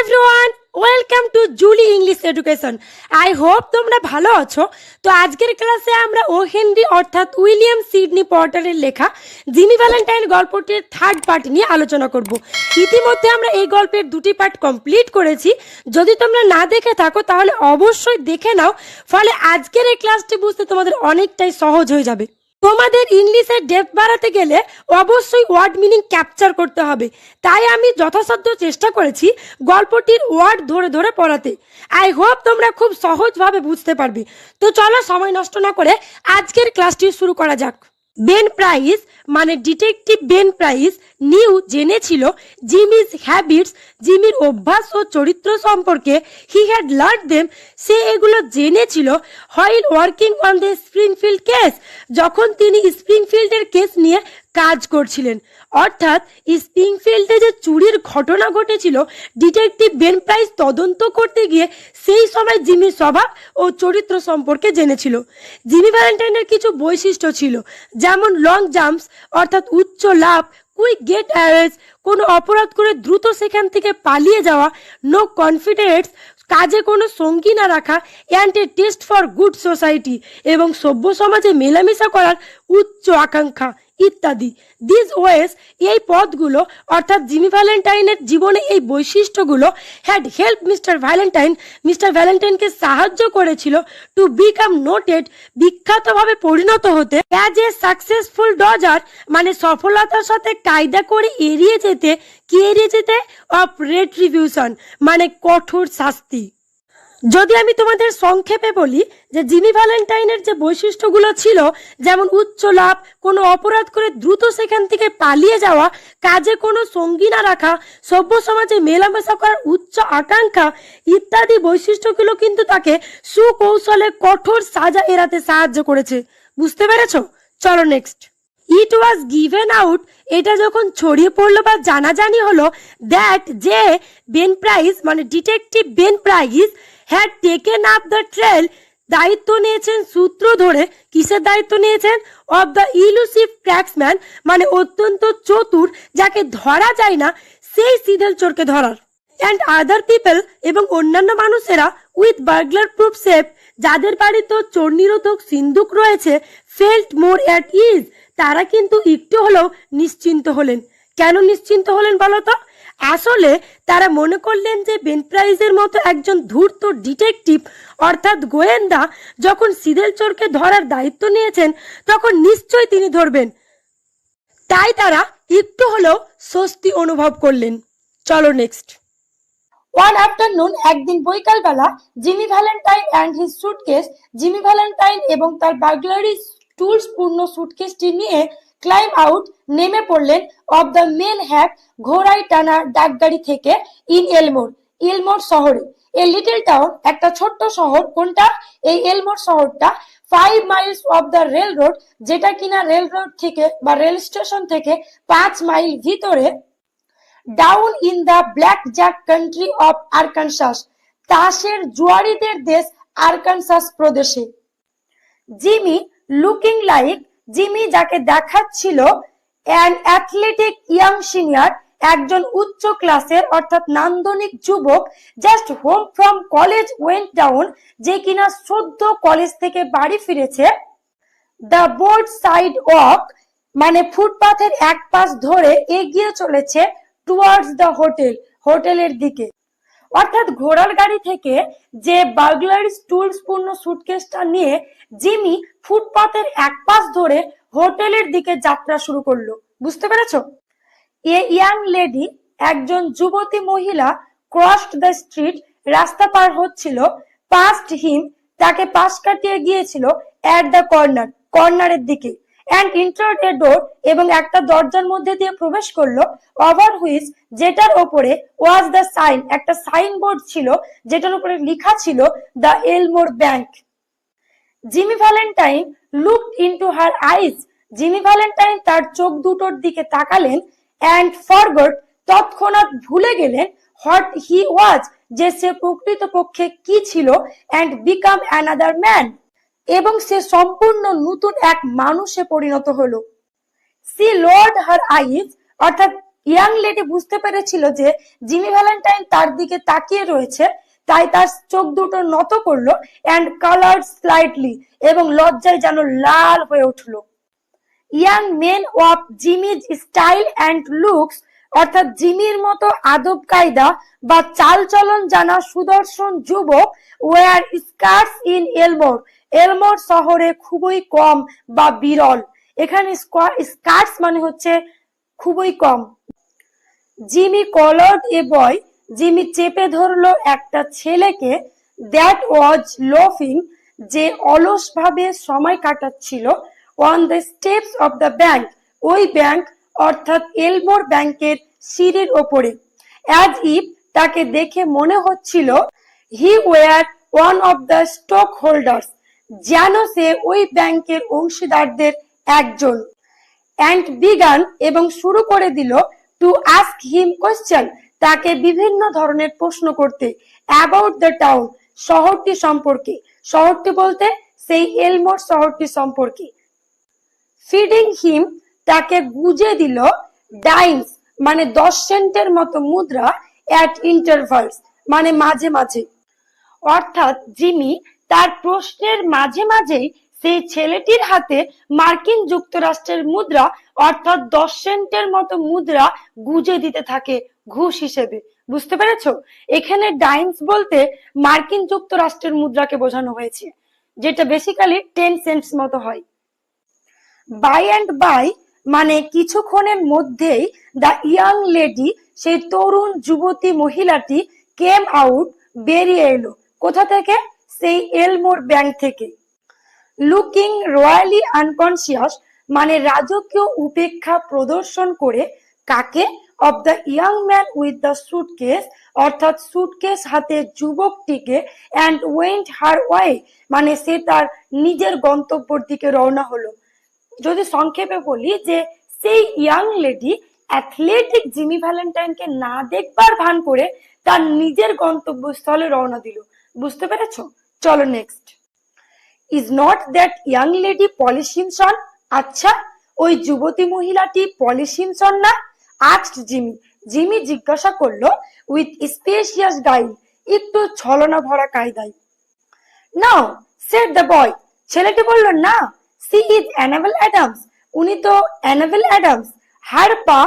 Everyone, welcome to Julie English Education. I hope তোমরা ভালো আছো। তো আজকের ক্লাসে আমরা ও হেনরি অর্থাৎ উইলিয়াম সিডনি পর্টারের লেখা জিমি ভ্যালেন্টাইন গল্পটির থার্ড পার্ট নিয়ে আলোচনা করব। ইতিমধ্যে আমরা এই গল্পের দুটি পার্ট কমপ্লিট করেছি। যদি তোমরা না দেখে থাকো তাহলে অবশ্যই দেখে নাও, ফলে আজকের এই ক্লাসটি বুঝতে তোমাদের অনেকটাই সহজ হয়ে যাবে। তোমাদের ইংলিশের ডেপথ বাড়াতে গেলে অবশ্যই ওয়ার্ড মিনিং ক্যাপচার করতে হবে, তাই আমি যথাসাধ্য চেষ্টা করেছি গল্পটির ওয়ার্ড ধরে ধরে পড়াতে। আই হোপ তোমরা খুব সহজভাবে বুঝতে পারবে। তো চলো সময় নষ্ট না করে আজকের ক্লাসটি শুরু করা যাক। বেন প্রাইস মানে ডিটেকটিভ বেন প্রাইস জেনেছিল জিমির হ্যাবিটস, জিমির অভ্যাস ও চরিত্র সম্পর্কে। হি হ্যাড লার্ন দেম, সে এগুলো জেনেছিল while working on the Springfield case, যখন তিনি স্প্রিংফিল্ডের কেস নিয়ে কাজ করছিলেন। অর্থাৎ স্প্রিংফিল্ডে যে চুরির ঘটনা ঘটেছিল, ডিটেকটিভ বেন প্রাইস তদন্ত করতে গিয়ে সেই সময় জিমির স্বভাব ও চরিত্র সম্পর্কে জেনেছিল। জিমি ভ্যালেন্টাইনের কিছু বৈশিষ্ট্য ছিল, যেমন লং জাম্পস অর্থাৎ উচ্চ লাভ, কুইক গেট অ্যাওয়েজ কোনো অপরাধ করে দ্রুত সেখান থেকে পালিয়ে যাওয়া, নো কনফিডেন্স কাজে কোনো সঙ্গী না রাখা, and a test for good society এবং সভ্য সমাজে মেলামেশা করার উচ্চ আকাঙ্ক্ষা ইত্যাদি। দিস ওয়েস এই পথগুলো অর্থাৎ জিমি ভ্যালেন্টাইনের জীবনে এই বৈশিষ্ট্যগুলো হ্যাড হেল্প মিস্টার ভ্যালেন্টাইনকে সাহায্য করেছিল টু বিকাম নোটেড, বিখ্যাতভাবে পরিণত হতে, অ্যাজ এ সাকসেসফুল ডজার মানে সফলতার সাথে কায়দা করে এড়িয়ে যেতে অফ রেট্রিবিউশন মানে কঠোর শাস্তি। যদি আমি তোমাদের সংক্ষেপে বলি যে জিমি ভ্যালেন্টাইনের যে বৈশিষ্ট্যগুলো ছিল, যেমন উচ্চ লাভ, কোনো অপরাধ করে দ্রুত সেখান থেকে পালিয়ে যাওয়া, কাজে কোনো সঙ্গী না রাখা, সভ্য সমাজে মেলামেশা করার উচ্চ আকাঙ্ক্ষা ইত্যাদি বৈশিষ্ট্যগুলো কিন্তু তাকে সুকৌশলে কঠোর সাজা এড়াতে সাহায্য করেছে। বুঝতে পেরেছো? চলো next. It was given out, এটা যখন ছড়িয়ে পড়লো বা জানাজানি হলো, দ্যাট যে বেন প্রাইস মানে detective Ben Price had taken up the trail, দায়িত্ব নিয়েছেন সূত্র ধরে। কিসের দায়িত্ব নিয়েছেন? অফ দ্য ইলুসিভ ক্র্যাক্সম্যান মানে অত্যন্ত চতুর, যাকে ধরা যায় না, সেই সিধেল চোরকে ধরার। অ্যান্ড আদার পিপল এবং অন্যান্য মানুষেরা উইথ বার্গলার প্রুফ সেফ, যাদের বাড়িতে চোর নিরোধক সিন্দুক রয়েছে, ফেল্ট মোর অ্যাট ইজ, তারা কিন্তু একটু হলেও নিশ্চিন্ত হলেন। কেন নিশ্চিন্ত হলেন বলো তো? আসলে তারা মনে করলেন যে বেন প্রাইসের মতো একজন ধূর্ত ডিটেকটিভ অর্থাৎ গোয়েন্দা যখন সিধেল চোরকে ধরার দায়িত্ব নিয়েছেন, তখন নিশ্চয়ই তিনি ধরবেন। তাই তারা একটু হলেও স্বস্তি অনুভব করলেন। চলো নেক্সট। ওয়ান আফটারনুন, একদিন বৈকালবেলা, জিমি ভ্যালেন্টাইন এবং তার বার্গলারি টুলস পূর্ণ সুটকেসটি নিয়ে ক্লাইম আউট নেমে পড়লেন অফ দ্য মেন হ্যাক, ঘোড়ায় টানা ডাকগাড়ি থেকে, ইন এলমোর শহরে। এ লিটল টাউন, একটা ছোট্ট শহর। কোনটা? এই এলমোর শহরটা। 5 Miles of the rail road, যেটা কিনা রেল রোড থেকে বা রেল স্টেশন থেকে 5 মাইল ভিতরে। Down in the black jack country of Arkansas, তাসের জুয়ারিদের দেশ আরকানসাস প্রদেশে। জিমি লুকিং লাইক, জিমি যাকে দেখাচ্ছিল অ্যান অ্যাথলেটিক ইয়াং সিনিয়র, একজন উচ্চ ক্লাসের অর্থাৎ নান্দনিক যুবক, just home from college went down, যে কিনা সদ্য কলেজ থেকে বাড়ি ফিরেছে। দ্য বোর্ড সাইড ওয়াক মানে ফুটপাথের এক পাশ ধরে এগিয়ে চলেছে টুয়ার্ডস দ্য হোটেলের দিকে। অর্থাৎ ঘোড়ার গাড়ি থেকে যে বার্গলারি টুলস পূর্ণ সুটকেসটা নিয়ে জিমি ফুটপাথের এক পাশ ধরে হোটেলের দিকে যাত্রা শুরু করলো। বুঝতে পেরেছো? এ ইয়াং লেডি, একজন যুবতী মহিলা, ক্রসড দ্য স্ট্রিট, রাস্তা পার হচ্ছিল, পাস্ট হিম, তাকে পাশ কাটিয়ে গিয়েছিল, অ্যাট দ্য কর্নারের দিকে, অ্যান্ড এন্টার্ড এ ডোর, এবং একটা দরজার মধ্যে দিয়ে প্রবেশ করলো, ওভার হুইচ, যেটার ওপরে ওয়াজ দ্য সাইন, একটা সাইনবোর্ড ছিল যেটার উপরে লেখা ছিল the এলমোর bank. Jimmy Valentine looked into her eyes, Jimmy Valentine তার চোখ দুটোর দিকে তাকালেন, অ্যান্ড ফরগট, তৎক্ষণাৎ ভুলে গেলেন, হোয়াট হি ওয়াজ, যে সে প্রকৃতপক্ষে কি ছিল, অ্যান্ড বিকাম অ্যানাদার ম্যান, এবং সে সম্পূর্ণ নতুন এক মানুষে পরিণত হলো। সি লোয়ার্ড হার আইজ, অর্থাৎ ইয়াং লেডি বুঝতে পেরেছিল যে জিমি ভ্যালেন্টাইন তার দিকে তাকিয়ে রয়েছে, তাই তার চোখ দুটো নত করলো অ্যান্ড কালার্ড স্লাইটলি, এবং লজ্জায় যেন লাল হয়ে উঠলো। Young men of Jimmy's style and looks, অর্থাৎ জিমির মতো আদব কায়দা বা চালচলন জানা সুদর্শন যুবক, were scarce in Elmore, Elmore শহরে খুবই কম বা বিরল। এখানে স্কার্টস মানে হচ্ছে খুবই কম। জিমি কলার্ড এ বয়, জিমি চেপে ধরলো একটা ছেলেকে, দ্যাট ওয়াজ লোফিং, যে অলস ভাবে সময় কাটাচ্ছিল, on the steps of the bank, ওই ব্যাংক অর্থাৎ এলমোর ব্যাংকের সিঁড়ির ওপরে। অ্যাজ ইফ, তাকে দেখে মনে হচ্ছিল, হি war one of the stock holders, যেন সে ওই ব্যাংকের অংশীদারদের একজন। অ্যান্ড বিগান, এবং শুরু করে দিল, টু আস্ক হিম কোয়েশ্চেন, তাকে বিভিন্ন ধরনের প্রশ্ন করতে, অ্যাবাউট দ্য টাউন, শহরটি সম্পর্কে, শহরটি বলতে সেই এলমোর শহরটি সম্পর্কে। ফিডিং হিম, তাকে গুজে দিল, ডাইমস মানে 10 সেন্টের মতো মুদ্রা, অ্যাট ইন্টারভালস মানে মাঝে মাঝে। অর্থাৎ জিমি তার প্রশ্নের মাঝে মাঝেই সেই ছেলেটির হাতে মার্কিন যুক্তরাষ্ট্রের মুদ্রা অর্থাৎ 10 সেন্টের মতো মুদ্রা গুজে দিতে থাকে ঘুষ হিসেবে। বুঝতে পেরেছো? এখানে ডাইমস বলতে মার্কিন যুক্তরাষ্ট্রের মুদ্রাকে বোঝানো হয়েছে, যেটা বেসিক্যালি 10 সেন্টস মতো হয়। বাই অ্যান্ড বাই মানে কিছুক্ষণের মধ্যেই দ্য ইয়াং লেডি, সেই তরুণ যুবতী মহিলাটি, কেম আউট, বেরিয়ে এলো। কোথা থেকে? সেই এলমোর ব্যাংক থেকে। লুকিং রয়্যালি আনকনসিয়াস মানে রাজকীয় উপেক্ষা প্রদর্শন করে, কাকে? Of the young man with the suitcase, অর্থাৎ সুটকেস হাতে যুবকটিকে, অ্যান্ড ওয়েন্ট হার ওয়ে মানে সে তার নিজের গন্তব্যের দিকে রওনা হলো। যদি সংক্ষেপে বলি যে সেই ইয়াং লেডি অ্যাথলেটিক জিমি ভ্যালেন্টাইনকে না দেখবার ভান করে তার নিজের গন্তব্যস্থলে রওনা দিল। বুঝতে পেরেছো? চলো next. Is not that young lady Polly Simpson? আচ্ছা, ওই যুবতী মহিলাটি পলি সিমসন না? আস্কড জিমি, জিমি জিজ্ঞাসা করলো, উইথ স্পেশিয়াস গাইল, একটু ছলনা ভরা কায়দায়। নাও, সেড দ্য বয়, ছেলেটি বলল, না, সি ইজ অ্যানাবেল অ্যাডামস, উনি তো অ্যানাবেল অ্যাডামস। হার পা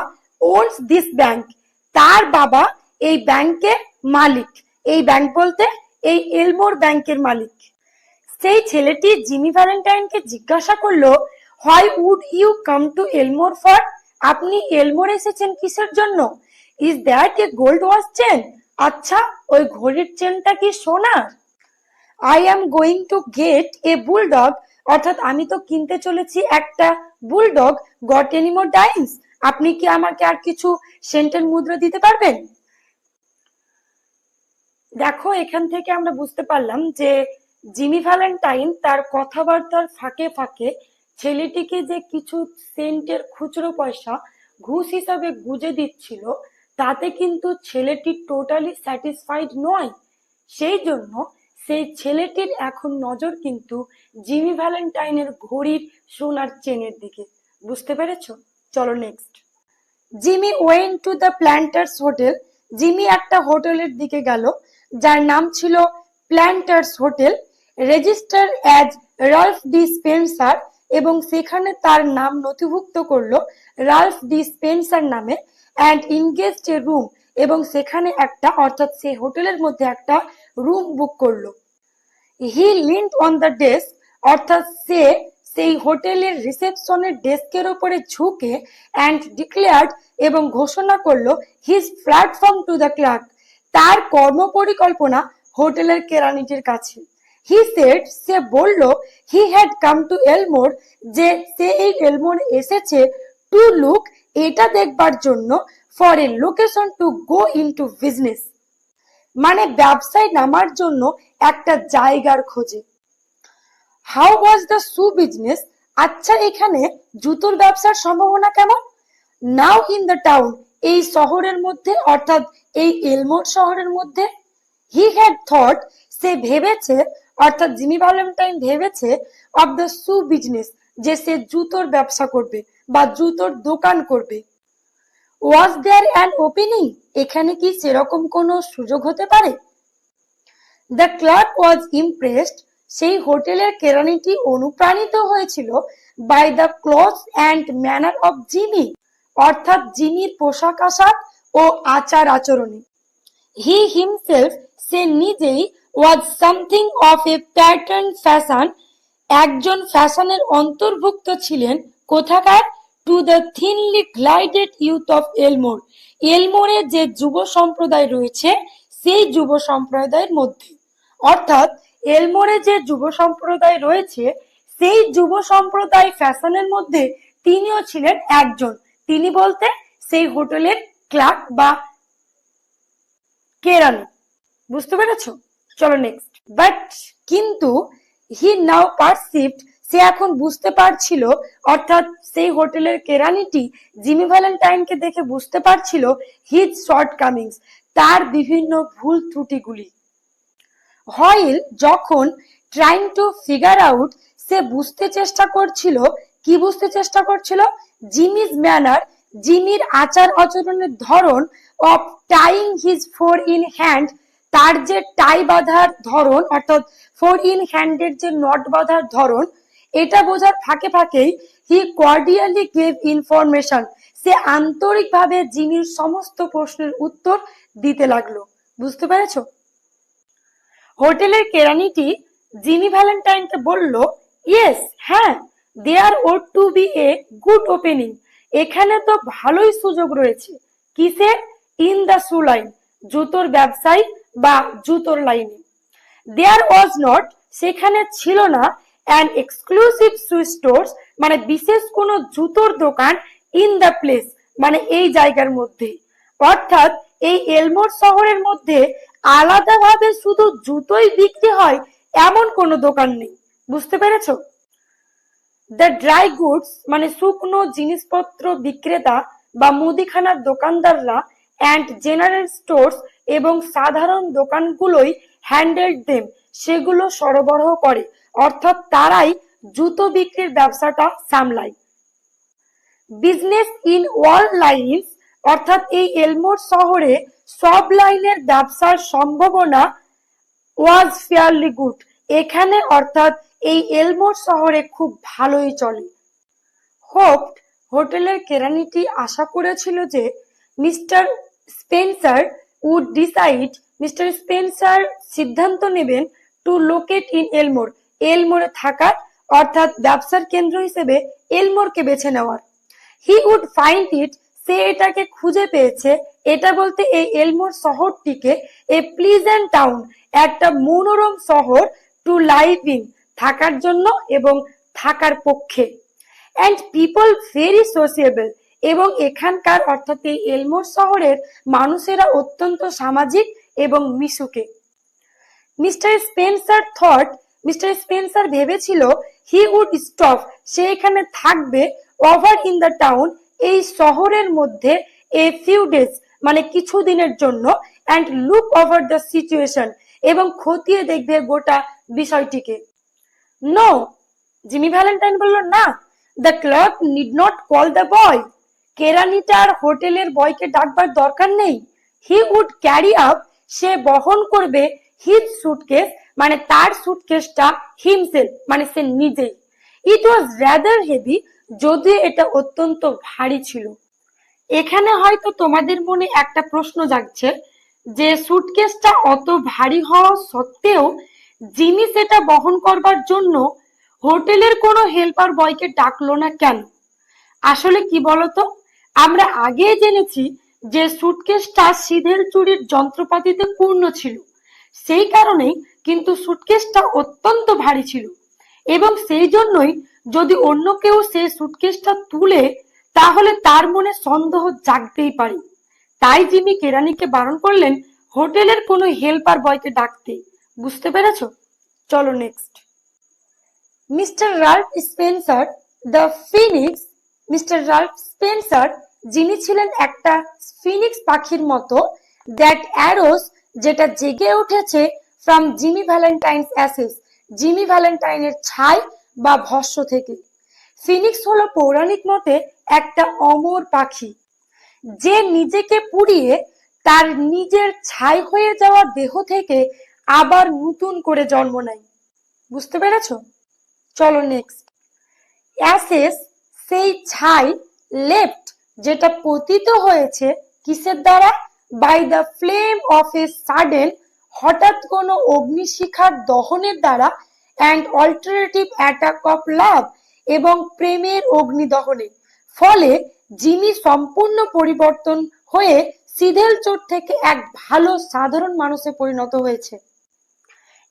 ওনস দিস ব্যাংক, তার বাবা এই ব্যাংকের মালিক। এই ব্যাংক বলতে এই এলমোর ব্যাংকের মালিক। সেই ছেলেটি জিমি ভ্যালেন্টাইনকে জিজ্ঞাসা করলো, why would you come to Elmore for, আপনি এলমোর এসেছেন কিসের জন্য? Is that a gold watch chain, আচ্ছা ওই ঘড়ির চেনটা কি সোনার? I am going to get a bulldog, অর্থাৎ আমি তো কিনতে চলেছি একটা bulldog. Got any more dimes, আপনি কি আমাকে আর কিছু সেন্টের মুদ্রা দিতে পারবেন? দেখো, এখান থেকে আমরা বুঝতে পারলাম যে জিমি ভ্যালেন্টাইন তার কথাবার্তার ফাঁকে ফাঁকে ছেলেটিকে যে কিছু সেন্টের খুচরো পয়সা ঘুষ হিসাবে গুজে দিচ্ছিল, তাতে কিন্তু ছেলেটি টোটালি স্যাটিসফাইড নয়। সেই জন্য সেই ছেলেটির এখন নজর কিন্তু জিমি ভ্যালেন্টাইনের ঘড়ির সোনার চেনের দিকে। বুঝতে পেরেছো? চলো next. Jimmy went to the planters hotel, Jimmy একটা হোটেলের দিকে গেল যার নাম ছিল planters hotel, register as Ralph D Spencer, এবং সেখানে তার নাম নথিভুক্ত করলো রাল্ফ ডি স্পেন্সার নামে, অ্যান্ড ইনগেজড এ রুম, এবং সেখানে একটা অর্থাৎ সেই হোটেলের মধ্যে একটা রুম বুক করলো। হি লিন্ড অন দ্য ডেস্ক, অর্থাৎ সে সেই হোটেলের রিসেপশনের ডেস্কের উপরে ঝুঁকে, অ্যান্ড ডিক্লেয়ার্ড, এবং ঘোষণা করলো, his platform to the clerk, তার কর্মপরিকল্পনা হোটেলের কেরানিটির কাছে। হি সেড, সে বলল, হি হ্যাড কাম টু এলমোর, যে সে এই এলমোর এসেছে, টু লুক, এটা দেখবার জন্য, for a location to go into business, মানে ব্যবসায় নামার জন্য একটা জায়গার খোঁজে। How was the shoe business, আচ্ছা এখানে জুতোর ব্যবসার সম্ভাবনা কেমন? নাও ইন দ্য টাউন, এই শহরের মধ্যে, অর্থাৎ এই এলমোর শহরের মধ্যে। হি হ্যাড থট, সে ভেবেছে, অর্থাৎ জিমি ভ্যালেন্টাইন ভেবেছে, অফ দ্য শু বিজনেস, যে সে জুতোর ব্যবসা করবে বা জুতোর দোকান করবে। ওয়াজ দেয়ার অ্যান ওপেনিং, এখানে কি সেরকম কোনো সুযোগ হতে পারে? দ্য ক্লার্ক ওয়াজ ইমপ্রেসড, সেই হোটেলের কেরানিটি অনুপ্রাণিত হয়েছিল by the clothes and manner of Jimmy, অর্থাৎ জিমির পোশাক আশাক ও আচার আচরণে। হি হিমসেলফ, সে নিজেই, was something of a pattern fashion, একজন ফ্যাশনের অন্তর্ভুক্ত ছিলেন। কোথাকার? To the thinly glided youth of Elmore, এলমোরে যে যুব সম্প্রদায় রয়েছে সেই যুব সম্প্রদায়ের মধ্যে, অর্থাৎ এলমোরে যে যুব সম্প্রদায় রয়েছে সেই যুব সম্প্রদায় ফ্যাশনের মধ্যে তিনিও ছিলেন একজন। তিনি বলতে সেই হোটেলের ক্লার্ক বা কেরানি। বুঝতে পেরেছো? চলো নেক্সট। বাট, কিন্তু, হি নাও পারসিভড, সে এখন বুঝতে পারছিল, অর্থাৎ সেই হোটেলের কেরানিটি জিমি ভ্যালেন্টাইনকে দেখে বুঝতে পারছিল হিজ শর্টকামিংস, তার বিভিন্ন ভুল ত্রুটিগুলি। হইল, যখন, ট্রাইং টু ফিগার আউট, সে বুঝতে চেষ্টা করছিল। কি বুঝতে চেষ্টা করছিল? জিমিজ ম্যানার, জিমির আচার আচরণের ধরন, of tying his four in hand, তার যে টাই বাঁধার ধরন, অর্থাৎ ফোর ইন হ্যান্ডের যে নট বাঁধার ধরন, এটা বোঝার ফাঁকে ফাঁকেই হি কর্ডিয়ালি গেভ ইনফরমেশন, সে আন্তরিকভাবে জিমির সমস্ত প্রশ্নের উত্তর দিতে লাগলো। বুঝতে পেরেছো? হোটেলের কেরানিটি জিমি ভ্যালেন্টাইনকে বলল, ইয়েস, হ্যাঁ, there ought to be a good opening, এখানে তো ভালোই সুযোগ রয়েছে। কিসের? ইন দ্য শু লাইন, জুতোর ব্যবসায়ী বা জুতোর লাইনে। দেয়ার ওয়াজ নট, সেখানে ছিল না, অ্যান এক্সক্লুসিভ শু স্টোর্স, মানে বিশেষ কোনো জুতোর দোকান, ইন দ্য প্লেস, মানে এই জায়গার মধ্যে, অর্থাৎ এই এলমোর শহরের মধ্যে আলাদাভাবে শুধু জুতোই বিক্রি হয় এমন কোনো দোকান নেই। বুঝতে পেরেছো? দ্য ড্রাই গুডস, মানে শুকনো জিনিসপত্র বিক্রেতা বা মুদিখানার দোকানদাররা, অ্যান্ড জেনারেল স্টোর্স, এবং সাধারণ দোকানগুলোই, হ্যান্ডেলড দেম, সেগুলো সরবরাহ করে, অর্থাৎ তারাই জুতো বিক্রির ব্যবসাটা সামলায়। বিজনেস ইন অল লাইনস, অর্থাৎ এই এলমোর শহরে সব লাইনের ব্যবসার সম্ভাবনা, ওয়াজ ফেয়ারলি গুড, এখানে অর্থাৎ এই এলমোর শহরে খুব ভালোই চলে। হোপড, হোটেলের কেরানিটি আশা করেছিল যে mister Spencer would decide, mister Spencer সিদ্ধান্ত নেবেন, টু লোকেট ইন এলমোর, এলমোরে থাকার, অর্থাৎ ব্যবসার কেন্দ্র হিসেবে এলমোরকে বেছে নেওয়ার। হি উড ফাইন্ড ইট, সে এটাকে খুঁজে পেয়েছে, এটা বলতে এই এলমোর শহরটিকে, এ প্লিজেন্ট টাউন, একটা মনোরম শহর, টু লাইভ ইন, থাকার জন্য এবং থাকার পক্ষে। অ্যান্ড পিপল ভেরি সোসিয়েবল, এবং এখানকার, অর্থাৎ এই এলমোর শহরের মানুষেরা অত্যন্ত সামাজিক এবং মিশুকে। Mister Spencer thought, mister Spencer ভেবেছিল, হি উড স্টপ, সে এখানে থাকবে, ওভার ইন দ্য টাউন, এই শহরের মধ্যে, এ ফিউ ডেজ, মানে কিছু দিনের জন্য, and look over the situation, এবং খতিয়ে দেখবে গোটা বিষয়টিকে। নো, জিমি ভ্যালেন্টাইন বলল, না। The clerk need not call the boy, কেরানিটার হোটেলের বয়কে ডাকবার দরকার নেই। হি উড ক্যারি আপ, সে বহন করবে, হিজ সুটকেস, মানে তার সুটকেসটা, হিমসেলফ, মানে সে নিজেই। ইট ওয়াজ রাদার হেভি, যদিও এটা অত্যন্ত ভারী ছিল। এখানে হয়তো তোমাদের মনে একটা প্রশ্ন জাগছে যে সুটকেসটা অত ভারী হওয়া সত্ত্বেও জিমি সেটা বহন করবার জন্য হোটেলের কোনো হেল্পার বয়কে ডাকলো না কেন? আসলে কি বলতো, আমরা আগে জেনেছি যে সুটকেসটা সিঁধেল চুরির যন্ত্রপাতিতে পূর্ণ ছিল, সেই কারণেই কিন্তু সুটকেসটা অত্যন্ত ভারী ছিল, এবং সেই জন্যই যদি অন্য কেউ সেই সুটকেসটা তুলে তাহলে তার মনে সন্দেহ জাগতেই পারে। তাই জিমি কেরানিকে বারণ করলেন হোটেলের কোনো হেল্পার বয়কে ডাকতে। বুঝতে পেরেছো? চলো next. Mister Ralph Spencer the Phoenix, mister Ralph Spencer, যিনি ছিলেন একটা ফিনিক্স পাখির মতো, দ্যাট অ্যারোস, যেটা জেগে উঠেছে, from Jimmy Valentine's ashes, Jimmy ভ্যালেন্টাইনের ছাই বা ভস্ম থেকে। ফিনিক্স হলো পৌরাণিক মতে একটা অমর পাখি, যে নিজেকে পুড়িয়ে তার নিজের ছাই হয়ে যাওয়া দেহ থেকে আবার নতুন করে জন্ম নেয়। বুঝতে পেরেছো? চলো নেক্সট। অ্যাসেস সেই ছাই লেফট যেটা পতিত হয়েছে কিসের দ্বারা? By the flame of a sudden, হঠাৎ কোনো অগ্নিশিখার দহনের দ্বারা, and alternative attack of love, এবং প্রেমের অগ্নিদহনে। ফলে জিমি সম্পূর্ণ পরিবর্তন হয়ে সিধেল চোর থেকে এক ভালো সাধারণ মানুষে পরিণত হয়েছে।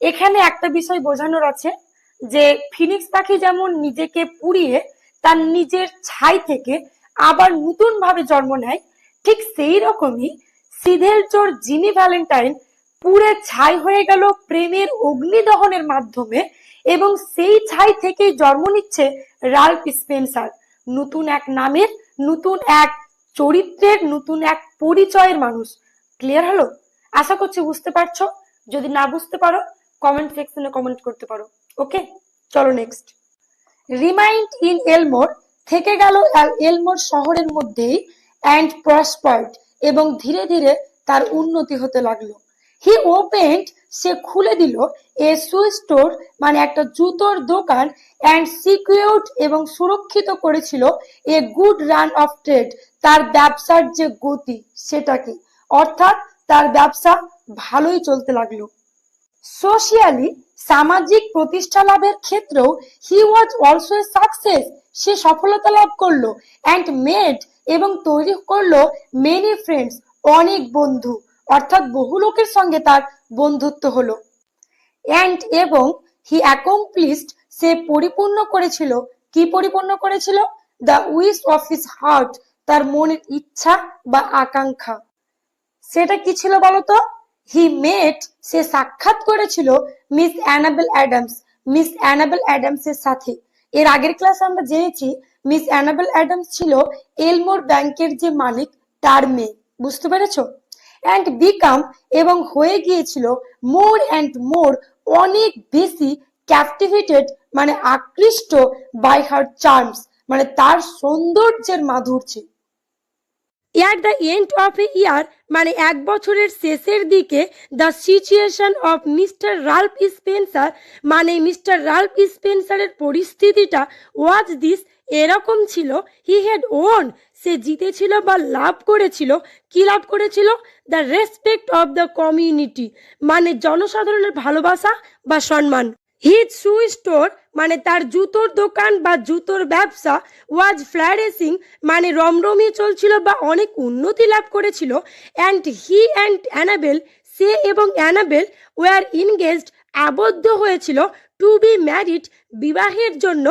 এখানে একটা বিষয় বোঝানোর আছে যে ফিনিক্স পাখি যেমন নিজেকে পুড়িয়ে তার নিজের ছাই থেকে আবার নতুন ভাবে জন্ম নেয়, ঠিক সেই রকমই সিধেল চোর জিমি ভ্যালেন্টাইন পুড়ে ছাই হয়ে গেল প্রেমের অগ্নিদহনের মাধ্যমে, এবং সেই ছাই থেকেই জন্ম নিচ্ছে রাল্ফ স্পেন্সার, নতুন এক নামের, নতুন এক চরিত্রের, নতুন এক পরিচয়ের মানুষ। ক্লিয়ার হলো? আশা করছি বুঝতে পারছো। যদি না বুঝতে পারো কমেন্ট সেকশনে কমেন্ট করতে পারো। ওকে, চলো নেক্সট। রিমাইন্ড ইন এলমোর থেকে গেল এলমোর শহরের মধ্যেই, অ্যান্ড প্রসপার্ড, এবং ধীরে ধীরে তার উন্নতি হতে লাগলো। হি ওপেন্ড, সে খুলে দিল, এ শু স্টোর, মানে একটা জুতোর দোকান, অ্যান্ড সিকিউরড, এবং সুরক্ষিত করেছিল, a good run of trade, তার ব্যবসার যে গতি সেটাকে, অর্থাৎ তার ব্যবসা ভালোই চলতে লাগলো। সোশিয়ালি, সামাজিক প্রতিষ্ঠা লাভের ক্ষেত্রেও হি ওয়াজ অলসো এ সাকসেস, সে সফলতা লাভ করলো, অ্যান্ড মেড, এবং তৈরি করলো, মেনি ফ্রেন্ডস, অনেক বন্ধু, অর্থাৎ বহু লোকের সঙ্গে তার বন্ধুত্ব হলো। অ্যান্ড, এবং হি অ্যাকমপ্লিশড, সে পরিপূর্ণ করেছিল, কি পরিপূর্ণ করেছিল? The wish of his heart, তার মনের ইচ্ছা বা আকাঙ্ক্ষা। সেটা কি ছিল বলতো? হি মেট, সে সাক্ষাৎ করেছিল miss Annabel Adams, miss Annabel Adams এর সাথে। এর আগের ক্লাসে আমরা জেনেছি মিস অ্যানাবেল অ্যাডামস ছিল এলমোর ব্যাংকের যে মালিক তার মেয়ে। বুঝতে পেরেছো? অ্যান্ড বিকাম, এবং হয়ে গিয়েছিল, মোর অ্যান্ড মোর, অনেক বেশি, ক্যাপটিভেটেড, মানে আকৃষ্ট, বাই হার চার্মস, মানে তার সৌন্দর্যের মাধুর্যে। এট দ্য এন্ড অফ এ ইয়ার, মানে এক বছরের শেষের দিকে, the situation of mister Ralph Spencer, মানে মিস্টার রাল্ফ স্পেন্সারের পরিস্থিতিটা ওয়াজ দিস, এরকম ছিল, হি হ্যাড ওন, সে জিতেছিল বা লাভ করেছিল। কি লাভ করেছিল? The respect of the community, মানে জনসাধারণের ভালোবাসা বা সম্মান। হিজ শু স্টোর, মানে তার জুতোর দোকান বা জুতোর ব্যবসা, ওয়াজ ফ্লারিশিং, মানে রমরমিয়ে চলছিল বা অনেক উন্নতি লাভ করেছিল। অ্যান্ড হি অ্যান্ড অ্যানাবেল, সে এবং অ্যানাবেল, ওয়ার ইনগেজড, আবদ্ধ হয়েছিল, টু বি ম্যারিড, বিবাহের জন্য,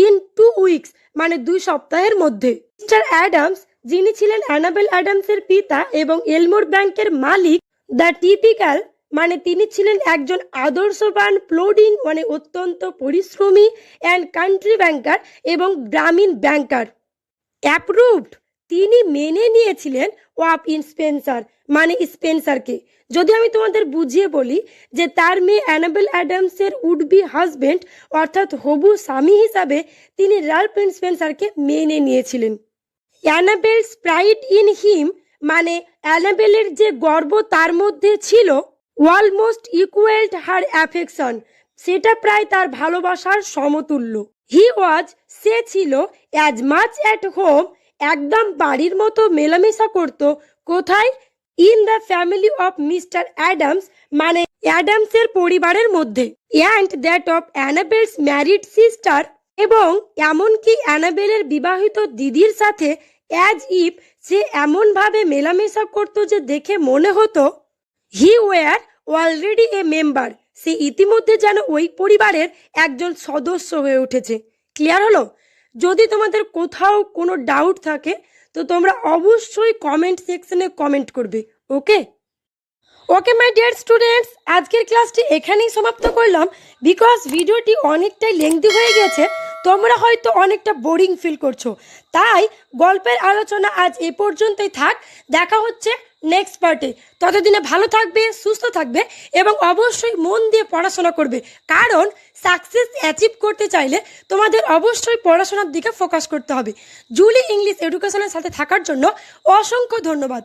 ইন 2 উইকস, মানে 2 সপ্তাহের মধ্যে। মিস্টার অ্যাডামস, যিনি ছিলেন অ্যানাবেল অ্যাডামসের পিতা এবং এলমোর ব্যাংকের মালিক, দ্য টিপিক্যাল, মানে তিনি ছিলেন একজন আদর্শবান প্লোডিং, মানে অত্যন্ত পরিশ্রমী, অ্যান্ড কান্ট্রি ব্যাংকার, এবং গ্রামীণ ব্যাংকার। অ্যাপ্রুভড, তিনি মেনে নিয়েছিলেন, অফ স্পেন্সার, মানে স্পেন্সারকে। যদি আমি তোমাদের বুঝিয়ে বলি যে তার মেয়ে অ্যানাবেল অ্যাডামসের উড বি হাজবেন্ড, অর্থাৎ হবু স্বামী হিসাবে তিনি রাল্ফ স্পেন্সারকে মেনে নিয়েছিলেন। অ্যানাবেলস প্রাইড ইন হিম, মানে অ্যানাবেলের যে গর্ব তার মধ্যে ছিল, অলমোস্ট ইকুয়ালড হার অ্যাফেকশন, সেটা প্রায় তার ভালোবাসার সমতুল্য। হি ওয়াজ, সে ছিল, অ্যাজ মাচ অ্যাট হোম, একদম বাড়ির মতো মেলামেশা করত। কোথায়? In the family of mister Adams, মানে অ্যাডামসের পরিবারের মধ্যে। And that of অ্যানাবেলস married sister, এবং এমনকি অ্যানাবেলের বিবাহিত দিদির সাথে, অ্যাজ ইফ, সে এমনভাবে মেলামেশা করত যে দেখে মনে হতো, he were already a member, সে ইতিমধ্যে যেন ওই পরিবারের একজন সদস্য হয়ে উঠেছে। ক্লিয়ার হলো? যদি তোমাদের কোথাও কোনো ডাউট থাকে তো তোমরা অবশ্যই কমেন্ট সেকশনে কমেন্ট করবে। ওকে ওকে মাই ডিয়ার স্টুডেন্টস, আজকের ক্লাসটি এখানেই সমাপ্ত করলাম, বিকজ ভিডিওটি অনেকটাই লেংদি হয়ে গেছে। তোমরা হয়তো অনেকটা বোরিং ফিল করছো, তাই গল্পের আলোচনা আজ এ পর্যন্তই থাক। দেখা হচ্ছে নেক্সট পার্টে। ততদিনে ভালো থাকবে, সুস্থ থাকবে এবং অবশ্যই মন দিয়ে পড়াশোনা করবে, কারণ সাকসেস অ্যাচিভ করতে চাইলে তোমাদের অবশ্যই পড়াশোনার দিকে ফোকাস করতে হবে। জুলি ইংলিশ এডুকেশনের সাথে থাকার জন্য অসংখ্য ধন্যবাদ।